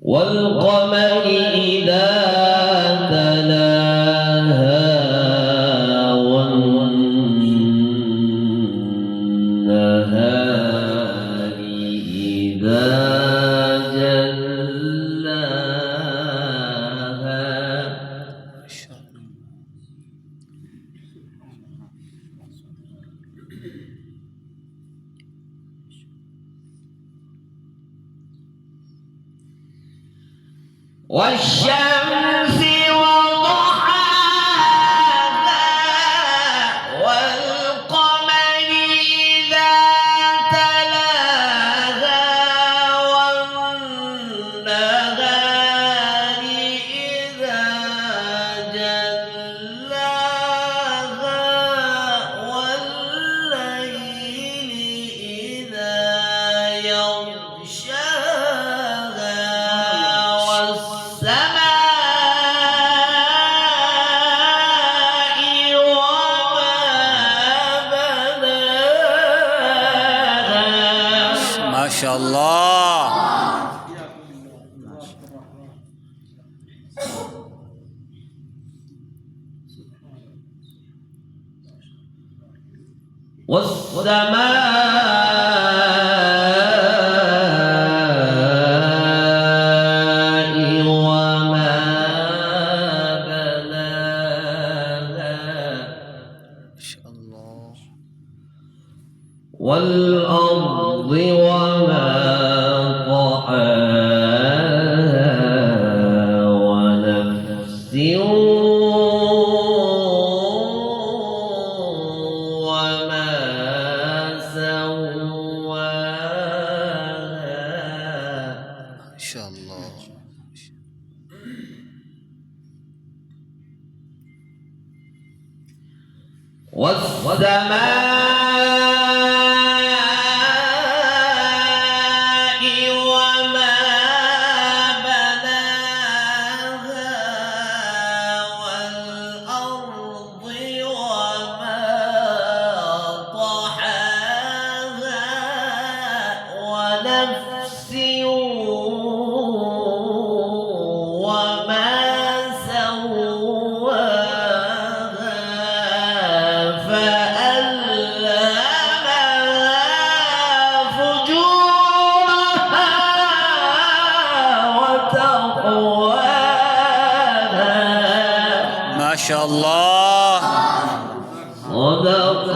والقمر إذا تلاها والنهار إذا جلاها والشمس وضحاها والقمر إذا تلاها والنهار إذا جلاها والليل إذا يغشاها ما شاء الله. والسماء وما بناها ما شاء الله. والأرض وما طحاها ونفس وما سواها ما شاء الله. والسماء وما بناها والأرض وما طحاها ونفس وما سواها فألهمها فجورها وتقواها ما شاء الله. صدق